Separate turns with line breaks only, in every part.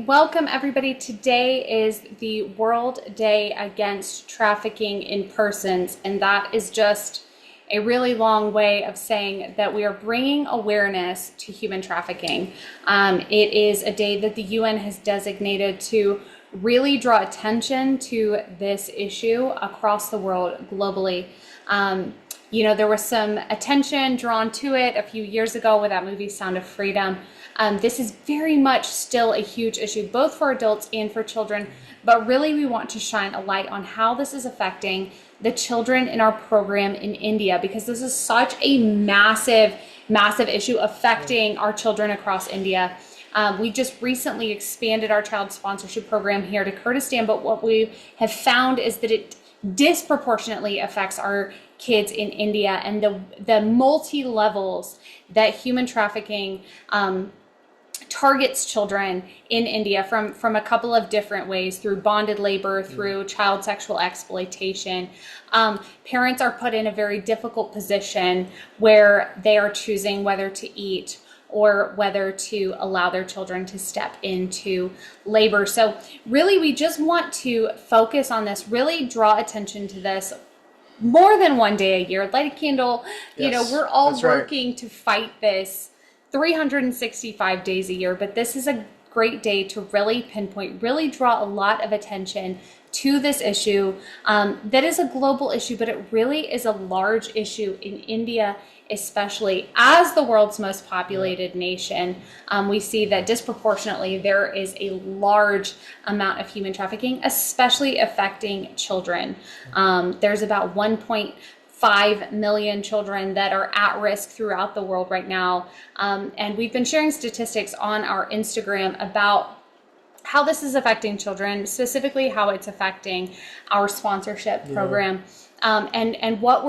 Welcome, everybody. Today is the World Day Against Trafficking in Persons, and that is just a really long way of saying that we are bringing awareness to human trafficking. It is a day that the UN has designated to really draw attention to this issue across the world globally. There was some attention drawn to it a few years ago with that movie Sound of Freedom. This is very much still a huge issue, both for adults and for children, but really we want to shine a light on how this is affecting the children in our program in India, because this is such a massive issue affecting our children across India. We just recently expanded our child sponsorship program here to Kurdistan, but what we have found is that it disproportionately affects our kids in India, and the multi-levels that human trafficking targets children in India from a couple of different ways, through bonded labor, through child sexual exploitation. Parents are put in a very difficult position where they are choosing whether to eat or whether to allow their children to step into labor. So really, we just want to focus on this, really draw attention to this more than one day a year. Light a candle.
Yes,
we're all
that's right.
working to fight this 365 days a year, but this is a great day to really pinpoint, really draw a lot of attention to this issue. That is a global issue, but it really is a large issue in India, especially as the world's most populated nation. We see that disproportionately there is a large amount of human trafficking, especially affecting children. There's about 1.5 million children that are at risk throughout the world right now. And we've been sharing statistics on our Instagram about how this is affecting children, specifically how it's affecting our sponsorship program. And what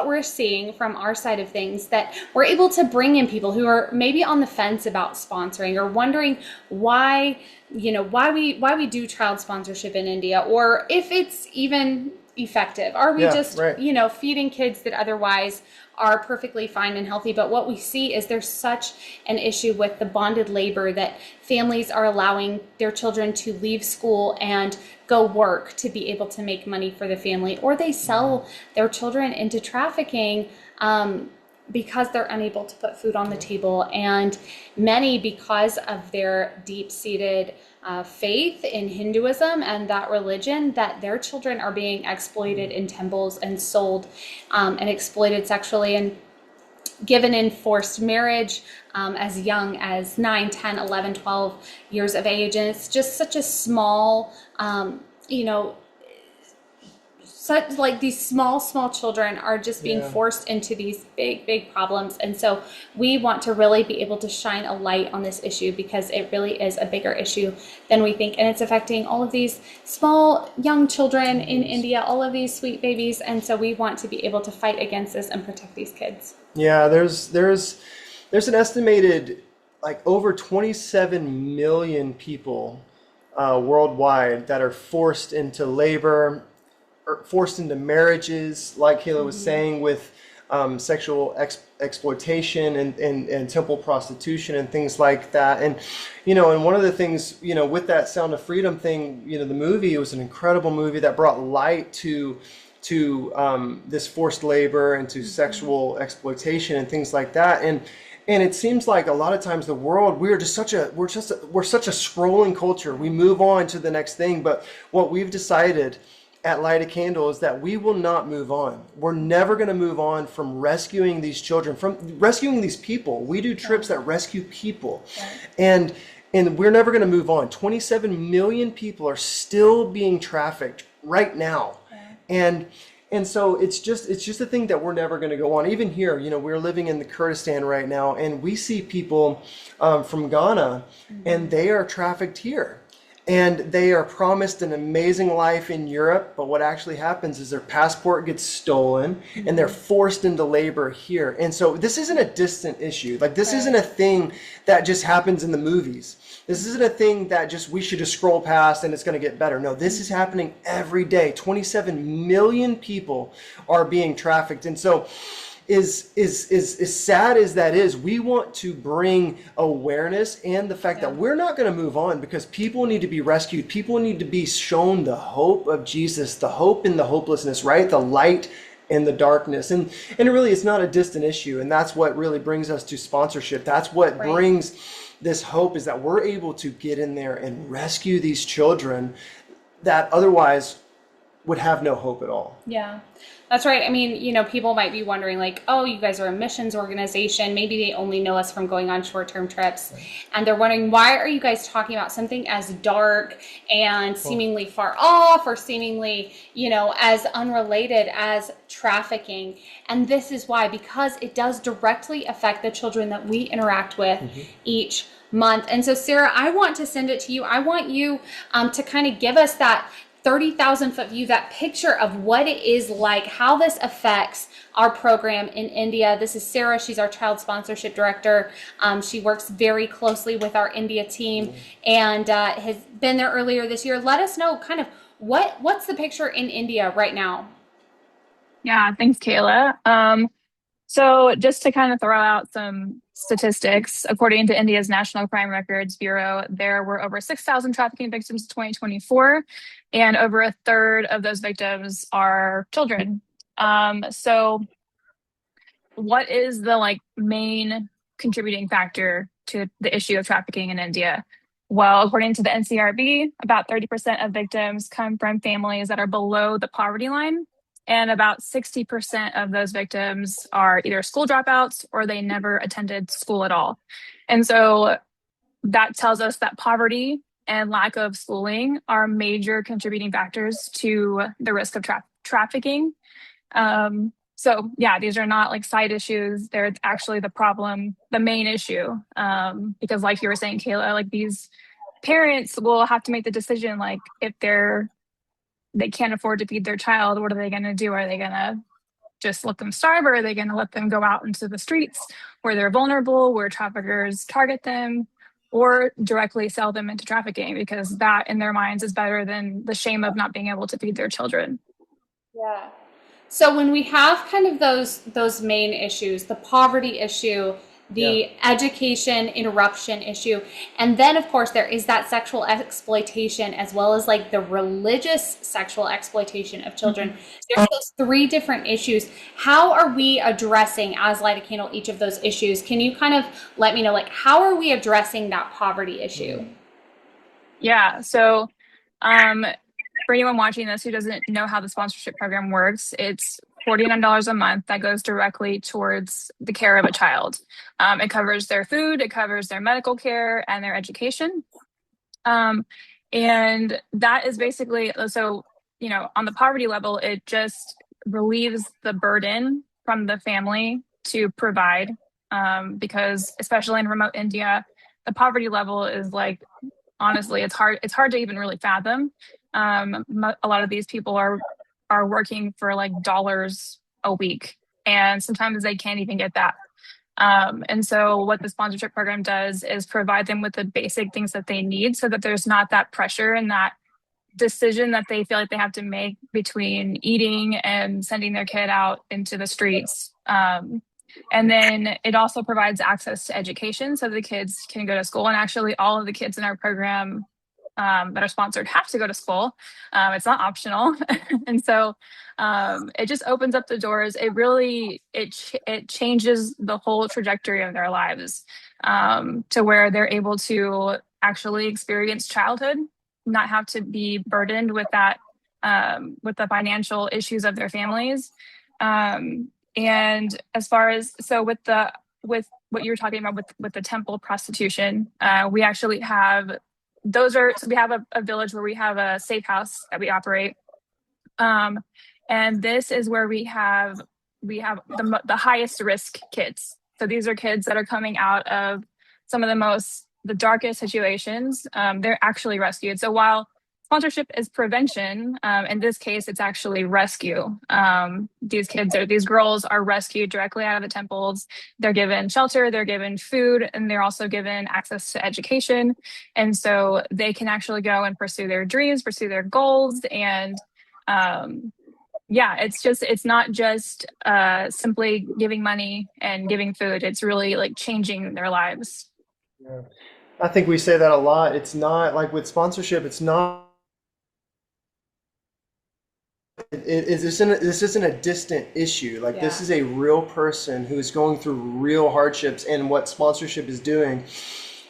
we're seeing from our side of things, that we're able to bring in people who are maybe on the fence about sponsoring, or wondering why we do child sponsorship in India, or if it's even effective. Are we feeding kids that otherwise are perfectly fine and healthy? But what we see is there's such an issue with the bonded labor, that families are allowing their children to leave school and go work to be able to make money for the family, or they sell their children into trafficking because they're unable to put food on the table. And many, because of their deep-seated faith in Hinduism and that religion, that their children are being exploited in temples and sold and exploited sexually and given in forced marriage as young as 9, 10, 11, 12 years of age. And it's just such a small, these small children are just being forced into these big problems. And so we want to really be able to shine a light on this issue, because it really is a bigger issue than we think. And it's affecting all of these small young children in India, all of these sweet babies. And so we want to be able to fight against this and protect these kids.
Yeah, there's an estimated over 27 million people worldwide that are forced into labor, or forced into marriages, like Kayla was saying, with sexual exploitation and temple prostitution and things like that. And and one of the things with that Sound of Freedom thing, the movie, it was an incredible movie that brought light to this forced labor and to sexual exploitation and things like that. And it seems like a lot of times the world, we're such a scrolling culture. We move on to the next thing. But what we've decided at Light a Candle is that we will not move on. We're never going to move on from rescuing these children, from rescuing these people. We do trips that rescue people. And we're never going to move on. 27 million people are still being trafficked right now. And so it's just a thing that we're never going to go on. Even here, we're living in the Kurdistan right now, and we see people from Ghana, and they are trafficked here. And they are promised an amazing life in Europe, but what actually happens is their passport gets stolen and they're forced into labor here. And so this isn't a distant issue. This isn't a thing that just happens in the movies. This isn't a thing that we should just scroll past and it's going to get better. No, this is happening every day. 27 million people are being trafficked. And so is sad as that is, we want to bring awareness and the fact
Yeah.
that we're not going to move on because people need to be rescued. People need to be shown the hope of Jesus, the hope in the hopelessness, right? The light in the darkness. And really, it's not a distant issue. And that's what really brings us to sponsorship. That's what
Right.
brings this hope, is that we're able to get in there and rescue these children that otherwise would have no hope at all.
Yeah, that's right. I mean, people might be wondering, like, oh, you guys are a missions organization. Maybe they only know us from going on short-term trips. And they're wondering, why are you guys talking about something as dark and seemingly far off or seemingly, as unrelated as trafficking? And this is why, because it does directly affect the children that we interact with each month. And so, Sarah, I want to send it to you. I want you to kind of give us that 30,000-foot view, that picture of what it is like, how this affects our program in India. This is Sarah. She's our child sponsorship director. She works very closely with our India team and has been there earlier this year. Let us know kind of what's the picture in India right now.
Yeah, thanks, Kayla. So just to kind of throw out some statistics, according to India's National Crime Records Bureau, there were over 6,000 trafficking victims in 2024, and over a third of those victims are children. So what is the main contributing factor to the issue of trafficking in India? Well, according to the NCRB, about 30% of victims come from families that are below the poverty line. And about 60% of those victims are either school dropouts or they never attended school at all. And so that tells us that poverty and lack of schooling are major contributing factors to the risk of trafficking. So yeah, these are not side issues. They're actually the problem, the main issue. Because like you were saying, Kayla, these parents will have to make the decision, if they can't afford to feed their child, what are they going to do? Are they going to just let them starve, or are they going to let them go out into the streets where they're vulnerable, where traffickers target them, or directly sell them into trafficking? Because that in their minds is better than the shame of not being able to feed their children.
Yeah. So when we have kind of those main issues, the poverty issue,
Yeah.
the education interruption issue, and then of course there is that sexual exploitation as well as the religious sexual exploitation of children. There's those three different issues. How are we addressing, as Light a Candle, each of those issues? Can you kind of let me know, how are we addressing that poverty issue?
Yeah. So, for anyone watching this who doesn't know how the sponsorship program works, it's $49 a month that goes directly towards the care of a child. It covers their food, it covers their medical care, and their education. And that is basically, so, on the poverty level, it just relieves the burden from the family to provide, because especially in remote India, the poverty level is honestly, it's hard to even really fathom. A lot of these people are working for dollars a week, and sometimes they can't even get that. And so what the sponsorship program does is provide them with the basic things that they need so that there's not that pressure and that decision that they feel like they have to make between eating and sending their kid out into the streets. And then it also provides access to education so the kids can go to school. And actually, all of the kids in our program that are sponsored have to go to school. It's not optional. And so it just opens up the doors. It really, it changes the whole trajectory of their lives, to where they're able to actually experience childhood, not have to be burdened with that, with the financial issues of their families. And as far as, so with what you were talking about with the temple prostitution, we actually have, so we have a village where we have a safe house that we operate. And this is where we have the highest risk kids. So these are kids that are coming out of some of the darkest situations. They're actually rescued. So while sponsorship is prevention, in this case, it's actually rescue. These girls are rescued directly out of the temples. They're given shelter, they're given food, and they're also given access to education. And so they can actually go and pursue their dreams, pursue their goals, and yeah, it's not just simply giving money and giving food. It's really like changing their lives.
Yeah. I think we say that a lot. It's not like with sponsorship, it's not, this isn't a distant issue. Like this
Yeah.
is a real person who is going through real hardships, and what sponsorship is doing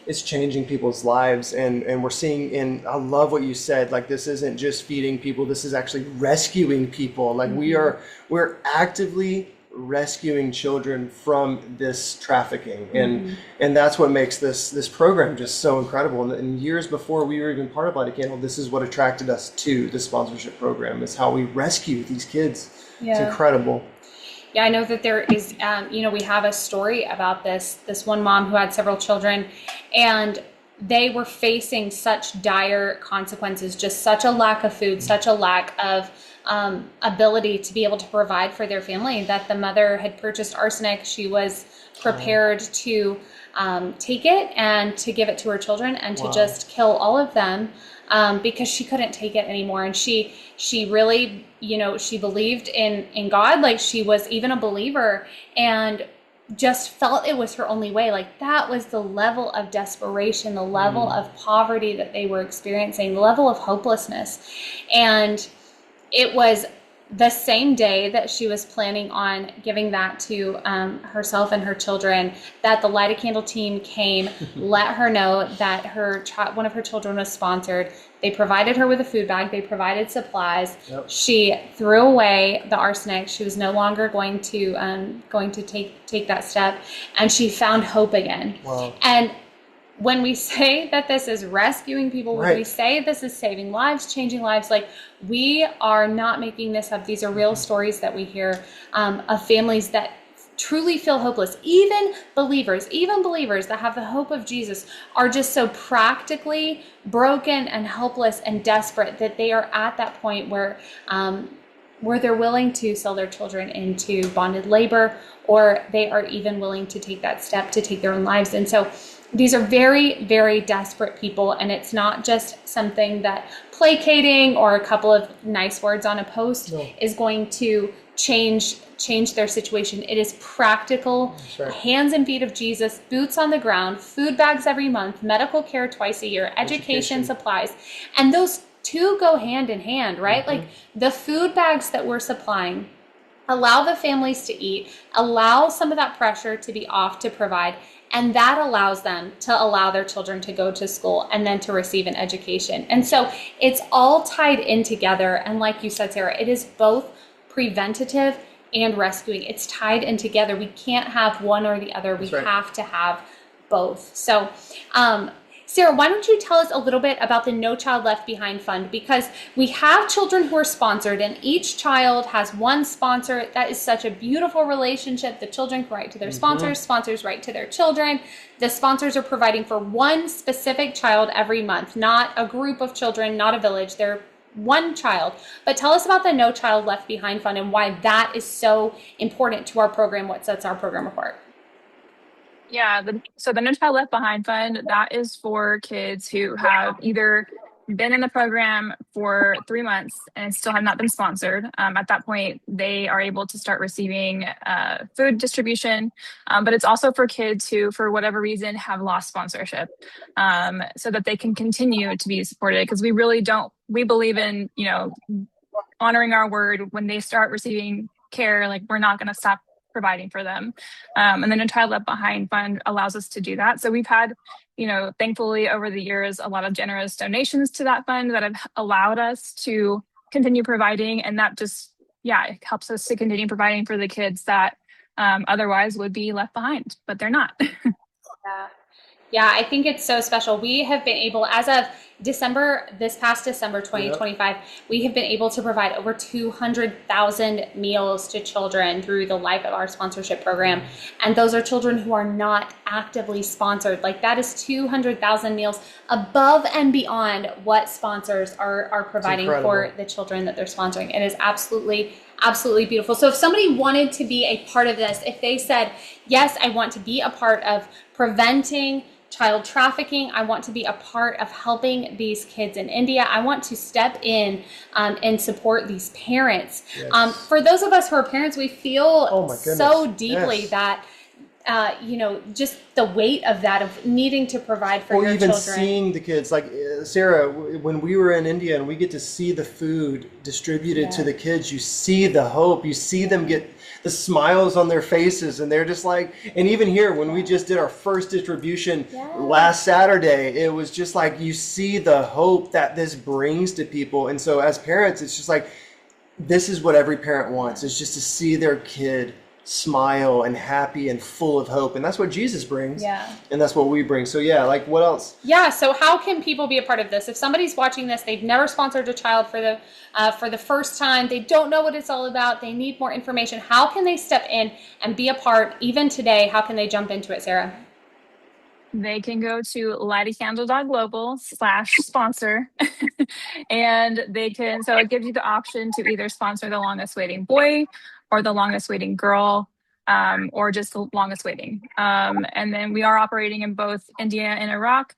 is changing people's lives. And we're seeing, and I love what you said, like this isn't just feeding people, this is actually rescuing people. Like
Hmm.
we're actively rescuing children from this trafficking,
Hmm.
and that's what makes this program just so incredible. And years before we were even part of Light a Candle, this is what attracted us to the sponsorship program, is how we rescue these kids. It's
Yeah.
incredible.
Yeah, I know that there is, we have a story about this one mom who had several children, and they were facing such dire consequences, just such a lack of food, such a lack of ability to be able to provide for their family, that the mother had purchased arsenic. She was prepared to take it and to give it to her children and to
Wow.
just kill all of them, because she couldn't take it anymore. And she really, she believed in God, like she was even a believer, and just felt it was her only way. Like that was the level of desperation, the level
Mm.
of poverty that they were experiencing, the level of hopelessness. And it was the same day that she was planning on giving that to herself and her children, that the Light a Candle team came, let her know that one of her children was sponsored. They provided her with a food bag. They provided supplies.
Yep.
She threw away the arsenic. She was no longer going to take that step, and she found hope again.
Wow.
And when we say that this is rescuing people, when we
Right.
say this is saving lives, changing lives, like we are not making this up. These are real stories that we hear, of families that truly feel hopeless. Even believers that have the hope of Jesus are just so practically broken and helpless and desperate that they are at that point where they're willing to sell their children into bonded labor, or they are even willing to take that step to take their own lives. And so these are very, very desperate people, and it's not just something that placating or a couple of nice words on a post
No.
is going to change their situation. It is practical,
That's right.
hands and feet of Jesus, boots on the ground, food bags every month, medical care twice a year, education supplies. And those two go hand in hand, right? Like the food bags that we're supplying allow the families to eat, allow some of that pressure to be off to provide, and that allows them to allow their children to go to school and then to receive an education. And so it's all tied in together. And like you said, Sarah, it is both preventative and rescuing. It's tied in together. We can't have one or the other. We
That's right.
have to have both. So, Sarah, why don't you tell us a little bit about the No Child Left Behind Fund? Because we have children who are sponsored, and each child has one sponsor. That is such a beautiful relationship. The children can write to their sponsors, sponsors write to their children. The sponsors are providing for one specific child every month, not a group of children, not a village. They're one child. But tell us about the No Child Left Behind Fund and why that is so important to our program, what sets our program apart.
Yeah, so the No Child Left Behind Fund, that is for kids who have either been in the program for 3 months and still have not been sponsored. At that point, they are able to start receiving food distribution, but it's also for kids who, for whatever reason, have lost sponsorship, so that they can continue to be supported. Because we really don't, we believe in, honoring our word. When they start receiving care, like we're not going to stop providing for them. And then a Child Left Behind Fund allows us to do that. So we've had, thankfully over the years, a lot of generous donations to that fund that have allowed us to continue providing. And that just, yeah, it helps us to continue providing for the kids that otherwise would be left behind, but they're not.
Yeah. Yeah, I think it's so special. We have been able, as of this past December
Yep.
2025, we have been able to provide over 200,000 meals to children through the life of our sponsorship program. And those are children who are not actively sponsored. Like that is 200,000 meals above and beyond what sponsors are providing for the children that they're sponsoring. It is absolutely beautiful. So if somebody wanted to be a part of this, if they said, yes, I want to be a part of preventing child trafficking. I want to be a part of helping these kids in India. I want to step in and support these parents.
Yes.
For those of us who are parents, we feel
Oh my
so
goodness.
deeply
Yes.
that just the weight of that, of needing to provide for
Or
your
even
children.
seeing the kids, like Sarah, when we were in India and we get to see the food distributed to
Yeah.
the kids, you see the hope, you see them get the smiles on their faces, and they're just like, and even here, when we just did our first distribution last
Yes.
Saturday, it was just like you see the hope that this brings to people. And so as parents, it's just like, this is what every parent wants, is just to see their kid smile and happy and full of hope. And that's what Jesus brings.
Yeah.
And that's what we bring. So yeah, like what else?
Yeah. So how can people be a part of this? If somebody's watching this, they've never sponsored a child for the first time, they don't know what it's all about, they need more information. How can they step in and be a part? Even today, how can they jump into it, Sarah?
They can go to lightacandle.global/sponsor and they can, so it gives you the option to either sponsor the longest waiting boy or the longest waiting girl, or just the longest waiting. And then we are operating in both India and Iraq.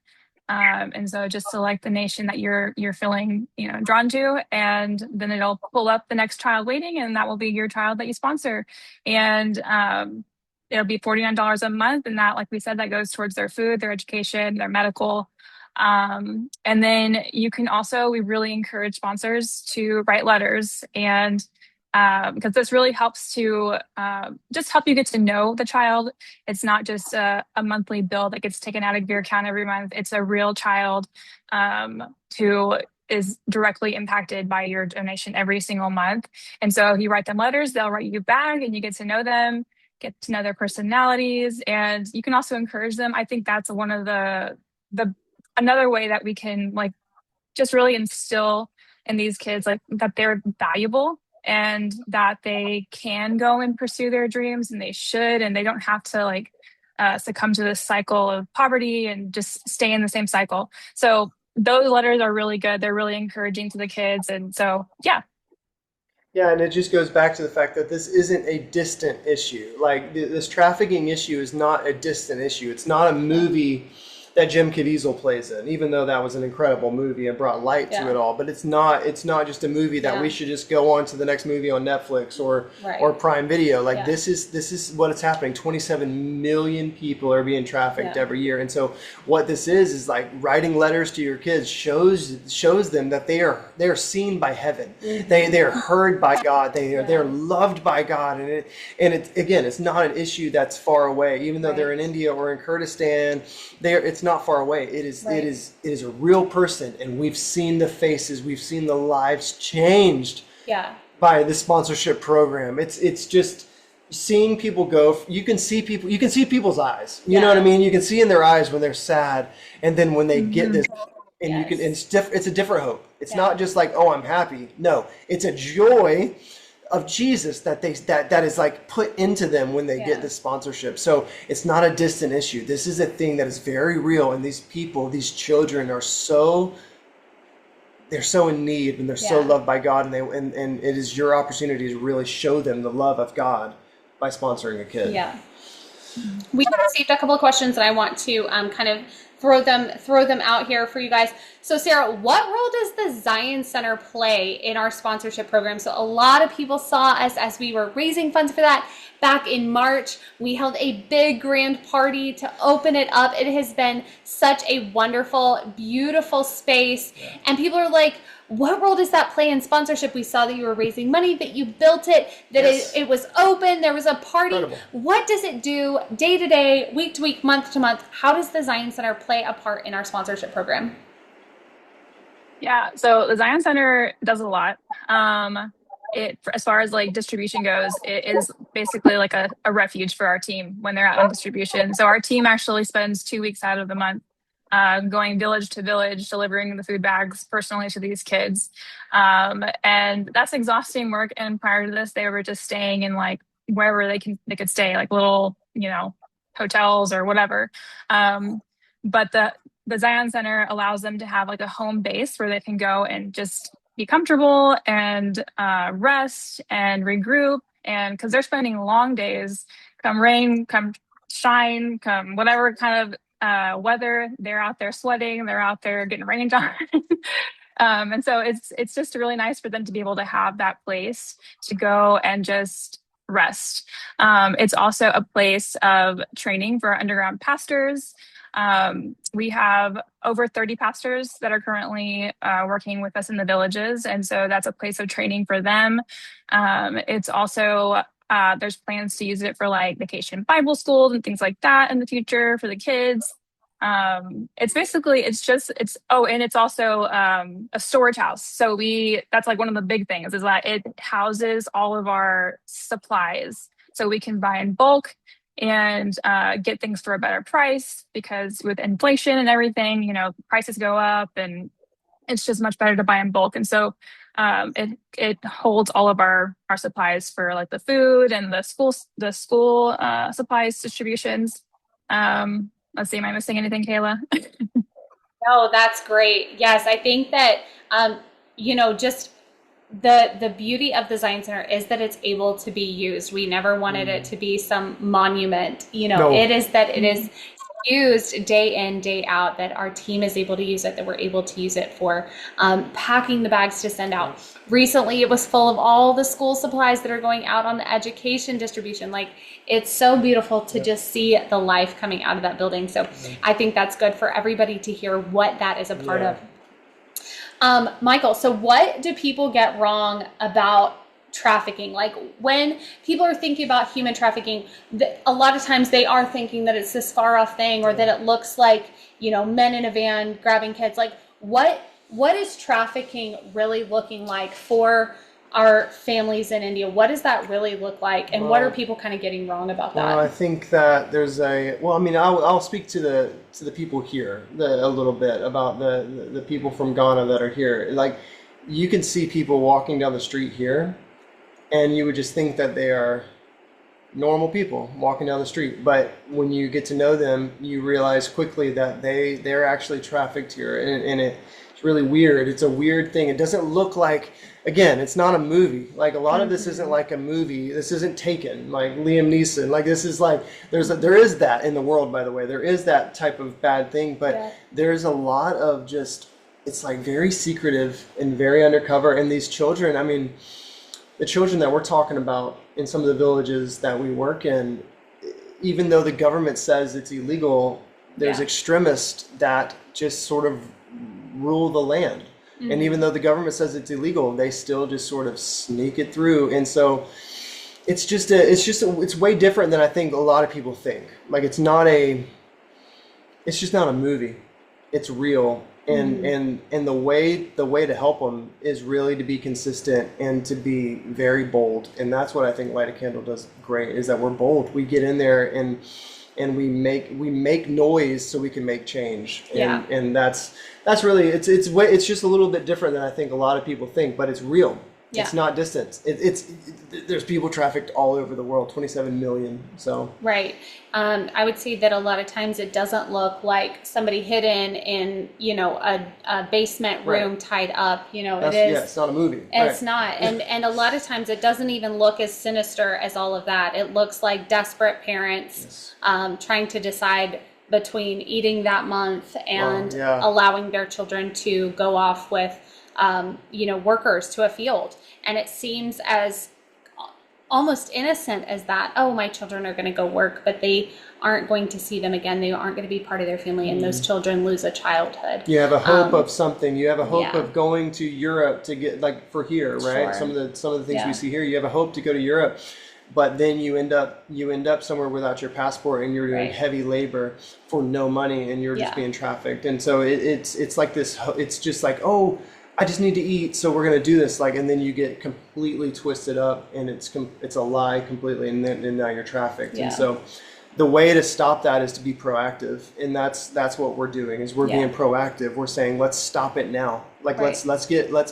And so just select the nation that you're feeling, drawn to, and then it'll pull up the next child waiting, and that will be your child that you sponsor. And it'll be $49 a month, and that, like we said, that goes towards their food, their education, their medical. And then you can also, we really encourage sponsors to write letters, and because this really helps to just help you get to know the child. It's not just a monthly bill that gets taken out of your account every month. It's a real child who is directly impacted by your donation every single month. And so if you write them letters, they'll write you back, and you get to know them, get to know their personalities, and you can also encourage them. I think that's one of the another way that we can, like, just really instill in these kids, like, that they're valuable and that they can go and pursue their dreams, and they should, and they don't have to, like, succumb to this cycle of poverty and just stay in the same cycle. So those letters are really good. They're really encouraging to the kids. And so, yeah.
Yeah, and it just goes back to the fact that this isn't a distant issue. Like this trafficking issue is not a distant issue. It's not a movie that Jim Caviezel plays in, even though that was an incredible movie and brought light to
Yeah.
it all. But it's not just a movie that
Yeah.
we should just go on to the next movie on Netflix
Right.
or Prime Video. Like
Yeah.
this is what is happening. 27 million people are being trafficked
Yeah.
every year. And so what this is like writing letters to your kids shows them that they are seen by heaven. They are heard by God. They're loved by God. And it again, it's not an issue that's far away. Even though they're
Right.
in India or in Kurdistan, it's not far away. It is
Right.
it is a real person, and we've seen the faces, we've seen the lives changed
Yeah.
by the sponsorship program. It's just seeing people go. You can see people's eyes. You know what I
Yeah.
mean? You can see in their eyes when they're sad, and then when they get this, and you can.
Yes.
It's a different hope. It's
Yeah.
not just like, oh, I'm happy. No, it's a joy of Jesus that is like put into them when they
Yeah.
get this sponsorship. So it's not a distant issue. This is a thing that is very real, and these people, these children they're so in need, and they're so
Yeah.
loved by God, and it is your opportunity to really show them the love of God by sponsoring a kid.
Yeah. We have received a couple of questions, and I want to kind of throw them out here for you guys. So Sarah, what role does the Zion Center play in our sponsorship program? So a lot of people saw us as we were raising funds for that back in March. We held a big grand party to open it up. It has been such a wonderful, beautiful space. And people are like, what role does that play in sponsorship? We saw that you were raising money, that you built it, that
Yes.
it was open, there was a party.
Incredible.
What does it do day to day, week to week, month to month? How does the Zion Center play a part in our sponsorship program?
Yeah, so the Zion Center does a lot. As far as, like, distribution goes, it is basically like a refuge for our team when they're out on distribution. So our team actually spends 2 weeks out of the month going village to village, delivering the food bags personally to these kids. And that's exhausting work. And prior to this, they were just staying in, like, wherever they could stay, like little, hotels or whatever. But the Zion Center allows them to have, like, a home base where they can go and just be comfortable and rest and regroup. And because they're spending long days, come rain, come shine, come whatever kind of weather. They're out there sweating, they're out there getting rained on. And so it's just really nice for them to be able to have that place to go and just rest. It's also a place of training for our underground pastors. We have over 30 pastors that are currently working with us in the villages, and so that's a place of training for them. It's also there's plans to use it for like vacation Bible schools and things like that in the future for the kids. It's basically and it's also a storage house. So that's like one of the big things is that it houses all of our supplies, so we can buy in bulk and get things for a better price, because with inflation and everything, prices go up, and it's just much better to buy in bulk. And so it holds all of our supplies for like the food and the school supplies distributions. Let's see, am I missing anything, Kayla?
No, that's great. Yes, I think that just the beauty of the Zion Center is that it's able to be used. We never wanted it to be some monument.
No.
It is that it is used day in, day out, that our team is able to use it, that we're able to use it for packing the bags to send out. Recently, it was full of all the school supplies that are going out on the education distribution. Like, it's so beautiful to just see the life coming out of that building. So I think that's good for everybody to hear what that is a part of. Michael, so what do people get wrong about trafficking? Like, when people are thinking about human trafficking, a lot of times they are thinking that it's this far off thing, or that it looks like, men in a van grabbing kids. Like, what is trafficking really looking like for our families in India? What does that really look like? And what are people kind of getting wrong about that?
Well, I think that I'll speak to the people here a little bit about the people from Ghana that are here. Like, you can see people walking down the street here, and you would just think that they are normal people walking down the street. But when you get to know them, you realize quickly that they're actually trafficked here, and it's really weird. It's a weird thing. It doesn't look like, again, it's not a movie. Like, a lot of this isn't like a movie. This isn't Taken, like Liam Neeson. Like, this is like, there is that in the world, by the way. There is that type of bad thing, but there's a lot of just, it's like very secretive and very undercover. And these children, I mean, the children that we're talking about in some of the villages that we work in, even though the government says it's illegal, there's extremists that just sort of rule the land. And even though the government says it's illegal, they still just sort of sneak it through. And so it's way different than I think a lot of people think. Like, it's just not a movie. It's real. And the way to help them is really to be consistent and to be very bold. And that's what I think Light a Candle does great, is that we're bold. We get in there and we make noise so we can make change. And that's really, it's just a little bit different than I think a lot of people think, but it's real. Yeah. It's not distant. There's people trafficked all over the world, 27 million. So
right. I would say that a lot of times it doesn't look like somebody hidden in, a basement room tied up. It is.
Yeah, it's not a movie.
It's not. And a lot of times it doesn't even look as sinister as all of that. It looks like desperate parents trying to decide between eating that month and allowing their children to go off with workers to a field. And it seems as almost innocent as that. Oh, my children are going to go work, but they aren't going to see them again. They aren't going to be part of their family, and those children lose a childhood.
You have a hope of something. You have a hope of going to Europe to get, like, for here, right? Sure. Some of the things we see here, you have a hope to go to Europe, but then you end up somewhere without your passport, and you're doing heavy labor for no money, and you're just being trafficked. And so it's like this. It's just like, oh, I just need to eat, so we're gonna do this, and then you get completely twisted up, and it's a lie completely, and now you're trafficked. And so the way to stop that is to be proactive, and that's what we're doing. Is we're being proactive. We're saying, let's stop it now. Like, let's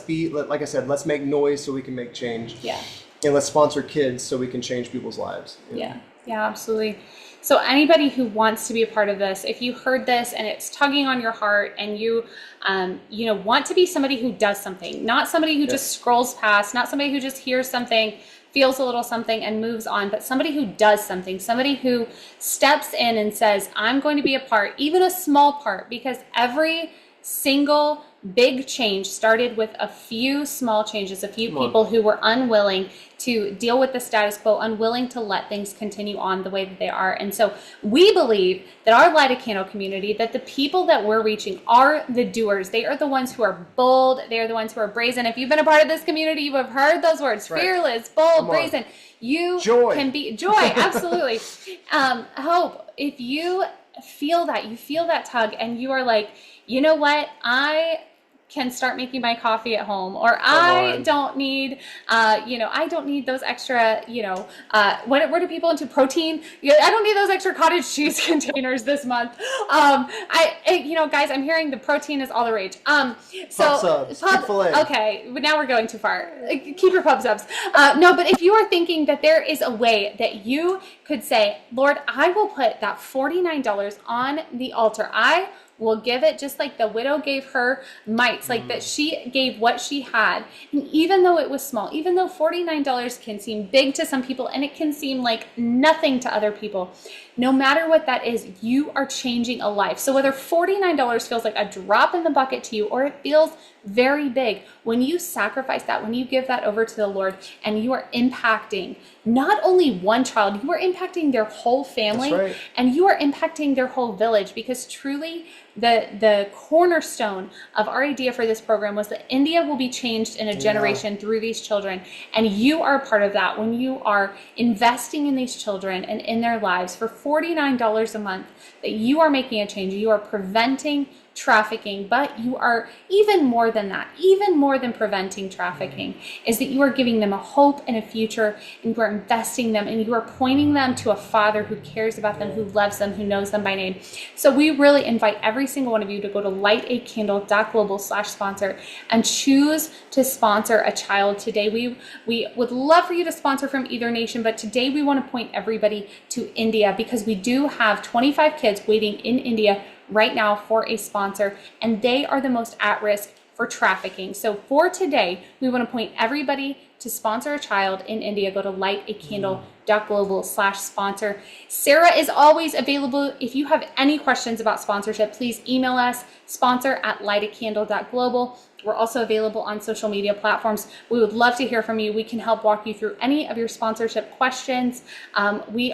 be like I said, let's make noise so we can make change. Yeah. And let's sponsor kids so we can change people's lives.
Yeah, absolutely. So anybody who wants to be a part of this, if you heard this and it's tugging on your heart and you want to be somebody who does something, not somebody who just scrolls past, not somebody who just hears something, feels a little something and moves on, but somebody who does something, somebody who steps in and says, I'm going to be a part, even a small part, because every single big change started with a few small changes, a few people who were unwilling to deal with the status quo, unwilling to let things continue on the way that they are. And so we believe that our Light a Candle community, that the people that we're reaching are the doers. They are the ones who are bold. They are the ones who are brazen. If you've been a part of this community, you have heard those words, fearless, bold, brazen. You can be joy. Absolutely. Hope. If you feel that, you feel that tug and you are like, you know what? I can start making my coffee at home, or I don't need, I don't need those extra, what are people into protein? I don't need those extra cottage cheese containers this month. Guys, I'm hearing the protein is all the rage. Okay, but now we're going too far. Keep your pub subs. No, but if you are thinking that there is a way that you could say, Lord, I will put that $49 on the altar. I will give it just like the widow gave her mites, like that she gave what she had. And even though it was small, even though $49 can seem big to some people and it can seem like nothing to other people, no matter what that is, you are changing a life. So whether $49 feels like a drop in the bucket to you or it feels very big, when you sacrifice that, when you give that over to the Lord and you are impacting not only one child, you are impacting their whole family, and you are impacting their whole village, because truly the cornerstone of our idea for this program was that India will be changed in a generation through these children. And you are part of that when you are investing in these children and in their lives for $49 a month, that you are making a change. You are preventing trafficking, but you are even more than that, even more than preventing trafficking, is that you are giving them a hope and a future, and you are investing them, and you are pointing them to a Father who cares about them, who loves them, who knows them by name. So we really invite every single one of you to go to lightacandle.global/sponsor and choose to sponsor a child today. We would love for you to sponsor from either nation, but today we want to point everybody to India, because we do have 25 kids waiting in India right now for a sponsor, and they are the most at risk for trafficking. So for today, we want to point everybody to sponsor a child in India. Go to lightacandle.global/sponsor. Sarah is always available. If you have any questions about sponsorship, please email us, sponsor@lightacandle.global. We're also available on social media platforms. We would love to hear from you. We can help walk you through any of your sponsorship questions. We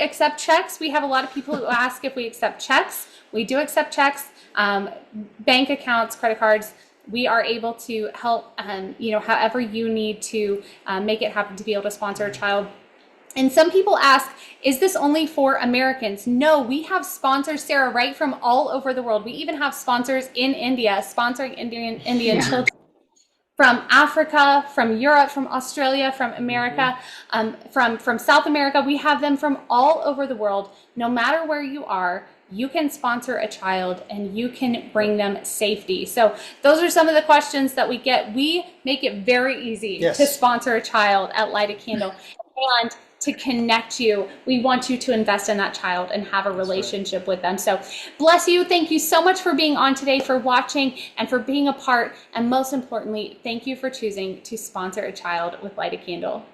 accept checks. We have a lot of people who ask if we accept checks. We do accept checks, bank accounts, credit cards. We are able to help, however you need to make it happen to be able to sponsor a child. And some people ask, is this only for Americans? No, we have sponsors, Sarah, right from all over the world. We even have sponsors in India, sponsoring Indian children. From Africa, from Europe, from Australia, from America, from South America. We have them from all over the world. No matter where you are, you can sponsor a child and you can bring them safety. So those are some of the questions that we get. We make it very easy to sponsor a child at Light a Candle. And to connect you, we want you to invest in that child and have a relationship with them. So bless you. Thank you so much for being on today, for watching, and for being a part. And most importantly, thank you for choosing to sponsor a child with Light a Candle.